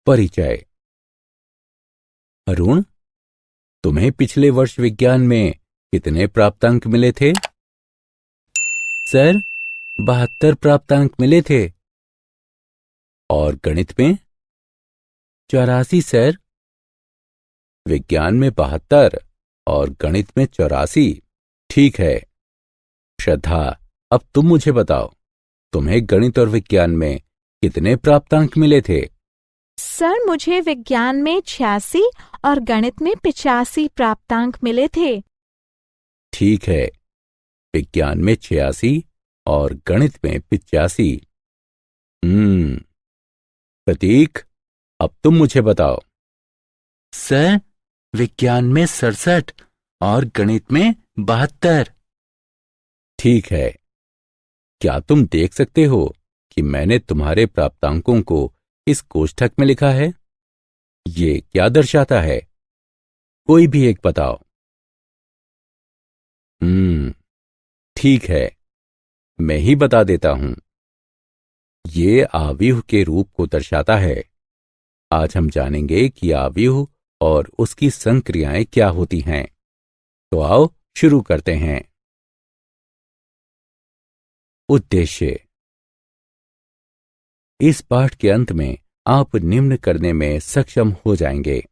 परिचय। अरुण, तुम्हें पिछले वर्ष विज्ञान में कितने प्राप्तांक मिले थे? सर, 72 प्राप्तांक मिले थे। और गणित में? 84 सर। विज्ञान में 72 और गणित में 84। ठीक है। श्रद्धा, अब तुम मुझे बताओ, तुम्हें गणित और विज्ञान में कितने प्राप्तांक मिले थे? सर, मुझे विज्ञान में 86 और गणित में 85 प्राप्तांक मिले थे। ठीक है, विज्ञान में 86 और गणित में 85। प्रतीक, अब तुम मुझे बताओ। सर, विज्ञान में 67 और गणित में 72। ठीक है। क्या तुम देख सकते हो कि मैंने तुम्हारे प्राप्तांकों को इस कोष्ठक में लिखा है? ये क्या दर्शाता है? कोई भी एक बताओ। ठीक है, मैं ही बता देता हूं। ये आव्यूह के रूप को दर्शाता है। आज हम जानेंगे कि आव्यूह और उसकी संक्रियाएं क्या होती हैं। तो आओ शुरू करते हैं। उद्देश्य। इस पाठ के अंत में आप निम्न करने में सक्षम हो जाएंगे।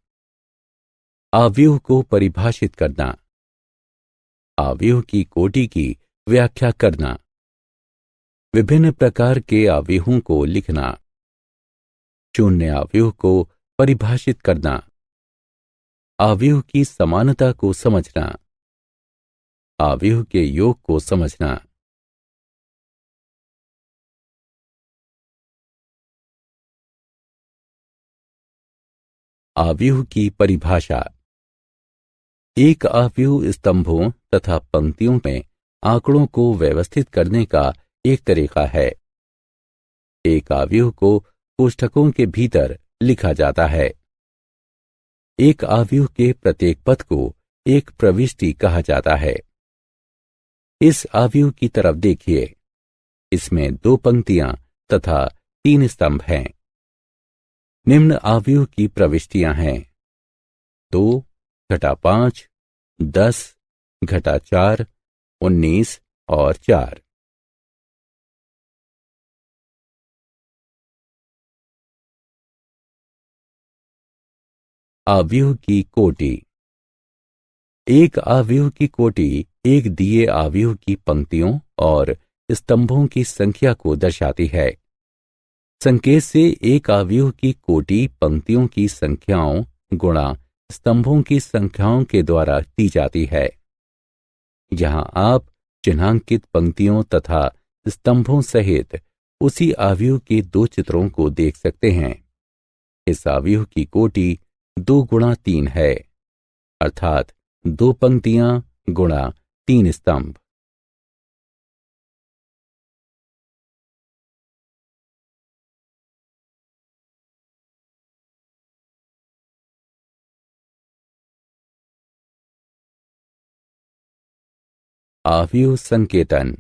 आव्यूह को परिभाषित करना, आव्यूह की कोटि की व्याख्या करना, विभिन्न प्रकार के आव्यूहों को लिखना, शून्य आव्यूह को परिभाषित करना, आव्यूह की समानता को समझना, आव्यूह के योग को समझना। आव्यूह की परिभाषा। एक आव्यूह स्तंभों तथा पंक्तियों में आंकड़ों को व्यवस्थित करने का एक तरीका है। एक आव्यूह को कोष्ठकों के भीतर लिखा जाता है। एक आव्यूह के प्रत्येक पद को एक प्रविष्टि कहा जाता है। इस आव्यूह की तरफ देखिए। इसमें 2 पंक्तियां तथा 3 स्तंभ हैं। निम्न आव्यूह की प्रविष्टियां हैं 2 घटा 5, 10 घटा 4, 19 और 4। आव्यूह की कोटि। एक आव्यूह की कोटि एक दिए आव्यूह की पंक्तियों और स्तंभों की संख्या को दर्शाती है। संकेत से एक आव्यूह की कोटि पंक्तियों की संख्याओं गुणा स्तंभों की संख्याओं के द्वारा दी जाती है। यहां आप चिन्हांकित पंक्तियों तथा स्तंभों सहित उसी आव्यूह के 2 चित्रों को देख सकते हैं। इस आव्यूह की कोटि 2 गुणा 3 है, अर्थात 2 पंक्तियां गुणा 3 स्तंभ। आव्यूह संकेतन।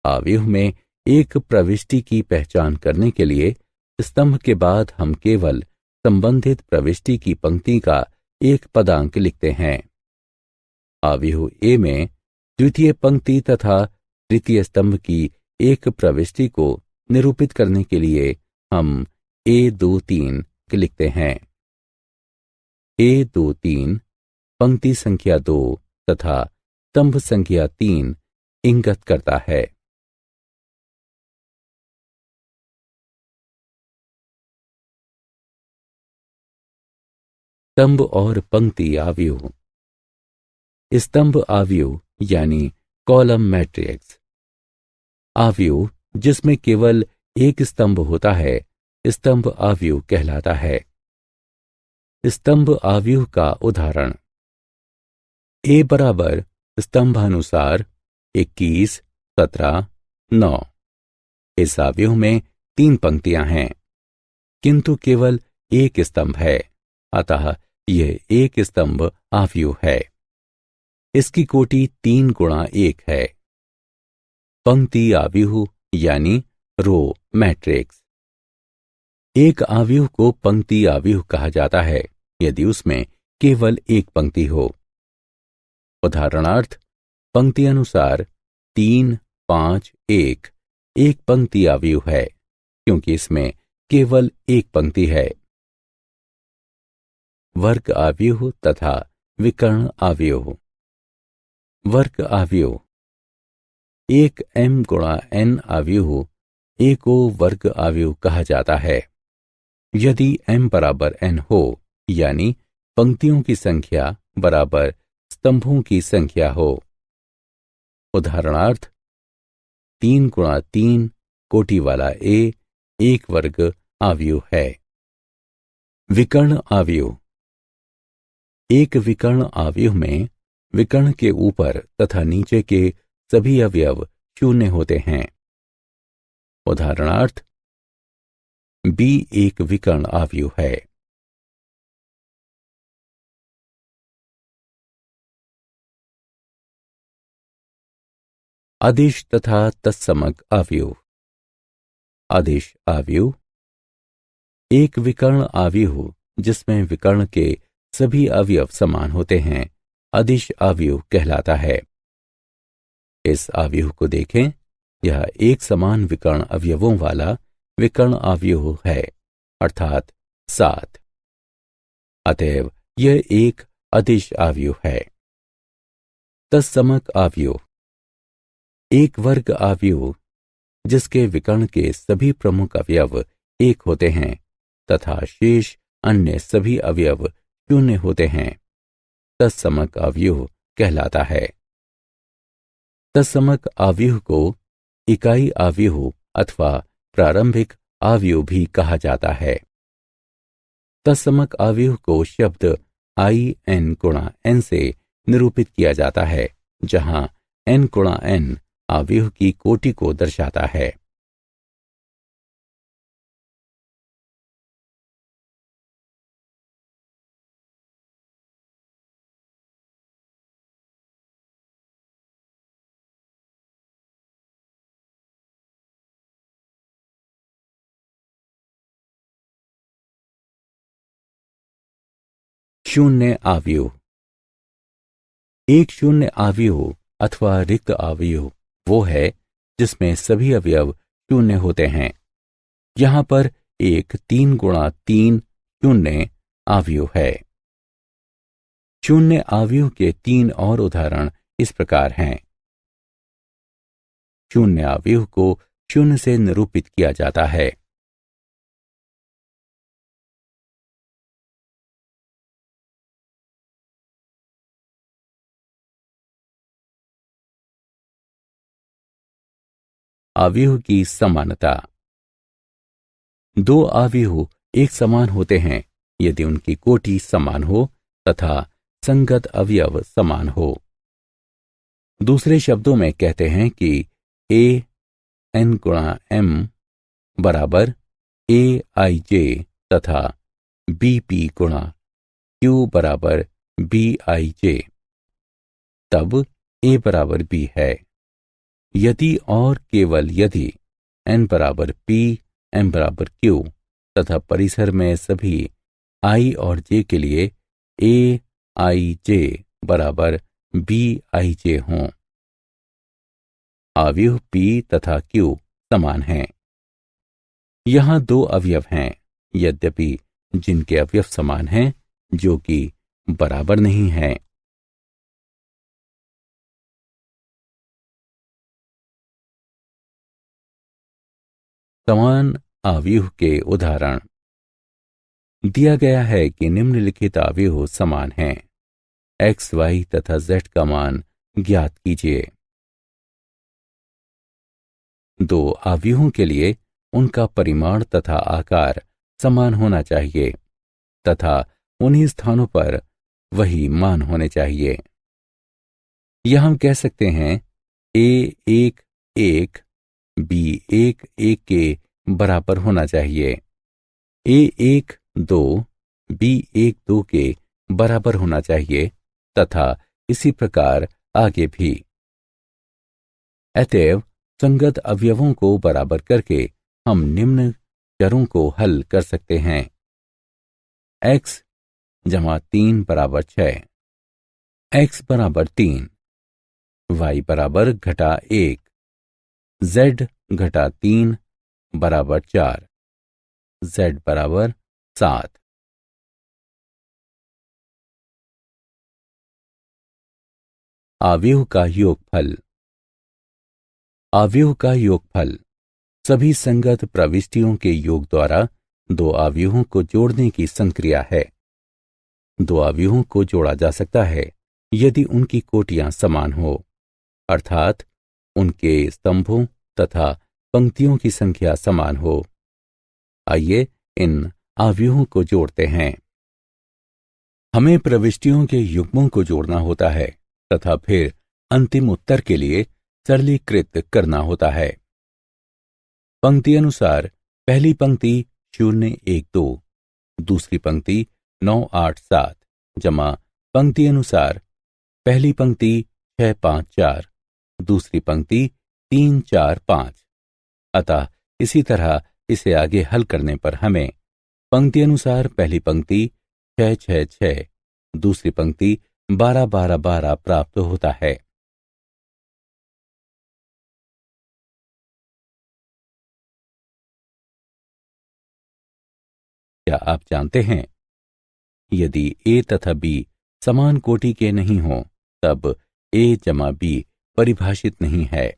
आव्यूह में एक प्रविष्टि की पहचान करने के लिए स्तंभ के बाद हम केवल संबंधित प्रविष्टि की पंक्ति का एक पदांक लिखते हैं। आव्यूह ए में द्वितीय पंक्ति तथा तृतीय स्तंभ की एक प्रविष्टि को निरूपित करने के लिए हम A23 लिखते हैं। A23 पंक्ति संख्या 2 तथा स्तंभ संख्या 3 इंगित करता है। स्तंभ और पंक्ति आव्यूह। स्तंभ आव्यूह यानी कॉलम मैट्रिक्स। आव्यूह जिसमें केवल एक स्तंभ होता है स्तंभ आव्यूह कहलाता है। स्तंभ आव्यूह का उदाहरण। ए बराबर स्तंभानुसार 21, 17, 9। इस आव्यूह में 3 पंक्तियां हैं, किंतु केवल एक स्तंभ है, अतः यह एक स्तंभ आव्यूह है। इसकी कोटि 3 गुणा 1 है, पंक्ति आव्यूह यानी रो मैट्रिक्स। एक आव्यूह को पंक्ति आव्यूह कहा जाता है यदि उसमें केवल एक पंक्ति हो। उदाहरणार्थ, पंक्ति अनुसार 3, 5, 1 एक पंक्ति आव्यूह है क्योंकि इसमें केवल एक पंक्ति है। वर्ग आव्यूह तथा विकर्ण आव्यूह। वर्ग आव्यूह। एक m गुणा n आव्यूह a को वर्ग आव्यूह कहा जाता है यदि m बराबर n हो, यानी पंक्तियों की संख्या बराबर स्तंभों की संख्या हो। उदाहरणार्थ, 3 गुणा 3 कोटि वाला a एक वर्ग आव्यूह है। विकर्ण आव्यूह। एक विकर्ण आव्यूह में विकर्ण के ऊपर तथा नीचे के सभी अवयव शून्य होते हैं। उदाहरणार्थ, b एक विकर्ण आव्यूह है। अदिश तथा तत्समक आव्यूह। अदिश आव्यूह। एक विकर्ण आव्यूह जिसमें विकर्ण के सभी अवयव समान होते हैं अदिश आव्यूह कहलाता है। इस आव्यूह को देखें, यह एक समान विकर्ण अवयवों वाला विकर्ण आव्यूह है, अर्थात 7। अतएव यह एक अदिश आव्यूह है। तत्समक आव्यूह। एक वर्ग आव्यूह जिसके विकर्ण के सभी प्रमुख अवयव एक होते हैं तथा शेष अन्य सभी अवयव शून्य होते हैं, तत्समक आव्यूह कहलाता है। तत्समक आव्यूह को इकाई आव्यूह अथवा प्रारंभिक आव्यूह भी कहा जाता है। तत्समक आव्यूह को शब्द in गुणा n से निरूपित किया जाता है, जहां n गुणा n आव्यूह की कोटि को दर्शाता है। शून्य आव्यूह। एक शून्य आव्यूह अथवा रिक्त आव्यूह वो है जिसमें सभी अवयव शून्य होते हैं। यहां पर एक 3 गुणा 3 शून्य आव्यूह है। शून्य आव्यूह के 3 और उदाहरण इस प्रकार हैं। शून्य आव्यूह को शून्य से निरूपित किया जाता है। आव्यूह की समानता। दो आव्यूह एक समान होते हैं यदि उनकी कोटि समान हो तथा संगत अवयव समान हो। दूसरे शब्दों में कहते हैं कि a n गुणा m बराबर a i j तथा b p गुणा q बराबर b i j, तब a बराबर b है। यदि और केवल यदि n बराबर p, m बराबर q तथा परिसर में सभी i और j के लिए a i j बराबर b i j हों। आव्यूह p तथा q समान हैं। यहां दो अवयव हैं, यद्यपि जिनके अवयव समान हैं जो कि बराबर नहीं हैं। समान आव्यूह के उदाहरण। दिया गया है कि निम्नलिखित आव्यूह समान हैं। x, y तथा z का मान ज्ञात कीजिए। दो आव्यूहों के लिए उनका परिमाण तथा आकार समान होना चाहिए तथा उन्हीं स्थानों पर वही मान होने चाहिए। यह हम कह सकते हैं a1 1 b1 1 के बराबर होना चाहिए, a1 2 b1 2 के बराबर होना चाहिए तथा इसी प्रकार आगे भी। अतएव संगत अवयवों को बराबर करके हम निम्न चरों को हल कर सकते हैं। x जमा 3 बराबर 6, x बराबर 3, y बराबर घटा 1, z घटा 3 बराबर 4, z बराबर 7। आव्यूह का योगफल। आव्यूह का योगफल सभी संगत प्रविष्टियों के योग द्वारा दो आव्यूहों को जोड़ने की संक्रिया है। दो आव्यूहों को जोड़ा जा सकता है यदि उनकी कोटियां समान हो, अर्थात उनके स्तंभों तथा पंक्तियों की संख्या समान हो। आइए इन आव्यूहों को जोड़ते हैं। हमें प्रविष्टियों के युग्मों को जोड़ना होता है तथा फिर अंतिम उत्तर के लिए सरलीकृत करना होता है। पंक्ति अनुसार पहली पंक्ति 0 1 2, दूसरी पंक्ति 9 8 7 जमा पंक्ति अनुसार पहली पंक्ति 6 5 4, दूसरी पंक्ति 3 4 5। अतः इसी तरह इसे आगे हल करने पर हमें पंक्ति अनुसार पहली पंक्ति 6 6 6, दूसरी पंक्ति 12 12 12 प्राप्त होता है। क्या आप जानते हैं, यदि a तथा b समान कोटि के नहीं हों तब a जमा b परिभाषित नहीं है।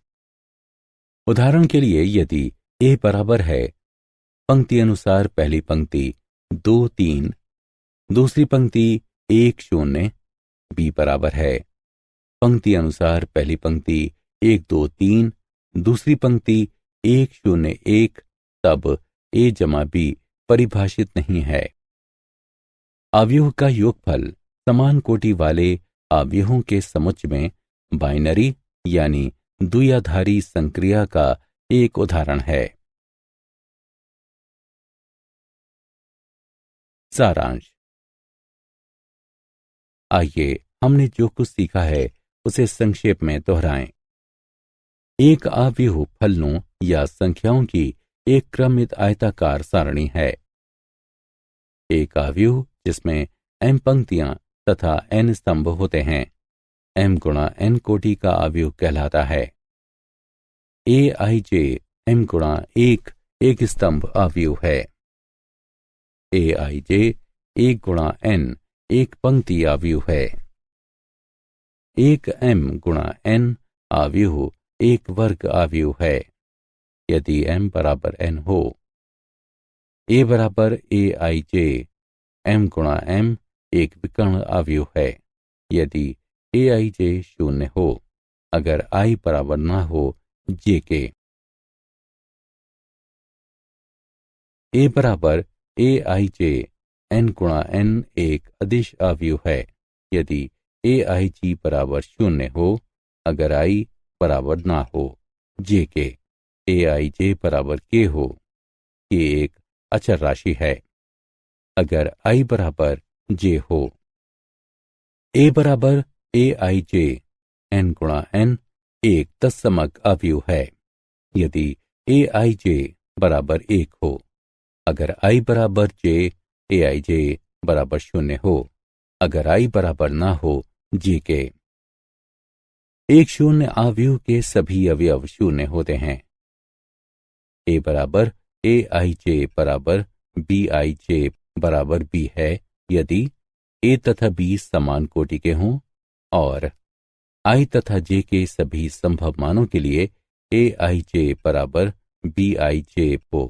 उदाहरण के लिए यदि a बराबर है पंक्ति अनुसार पहली पंक्ति 2 3, दूसरी पंक्ति 1 0, b बराबर है पंक्ति अनुसार पहली पंक्ति 1 2 3, दूसरी पंक्ति 1 0 1, तब a जमा b परिभाषित नहीं है। आव्यूह का योगफल समान कोटि वाले आव्यूहों के समुच्चय में बाइनरी यानी द्विआधारी संक्रिया का एक उदाहरण है। सारांश। आइए हमने जो कुछ सीखा है उसे संक्षेप में दोहराएं। एक आव्यूह फलनों या संख्याओं की एक क्रमित आयताकार सारणी है। एक आव्यूह जिसमें m पंक्तियां तथा n स्तंभ होते हैं m गुणा n कोटि का आव्यूह कहलाता है। aij m गुणा एक स्तंभ आव्यूह है। aij 1 गुणा n एक पंक्ति आव्यूह है। एक m गुणा n आव्यूह एक वर्ग आव्यूह है यदि m बराबर n हो। a बराबर aij m गुणा m एक विकर्ण आव्यूह है यदि aij 0 हो, अगर i बराबर ना हो j के। a बराबर aij n गुणा n एक अदिश आव्यूह है यदि aij बराबर 0 हो, अगर i बराबर ना हो j के। aij बराबर k हो, k एक अचर राशि है अगर i बराबर j हो। a बराबर aij n गुणा n एक तत्समक आव्यूह है यदि aij बराबर 1 हो, अगर i बराबर j aij बराबर 0 हो, अगर i बराबर ना हो j के। एक शून्य आव्यूह के सभी अवयव शून्य होते हैं। a बराबर aij बराबर bij बराबर b है यदि a तथा b समान कोटि के हों और i तथा j के सभी संभव मानों के लिए aij बराबर bij हो।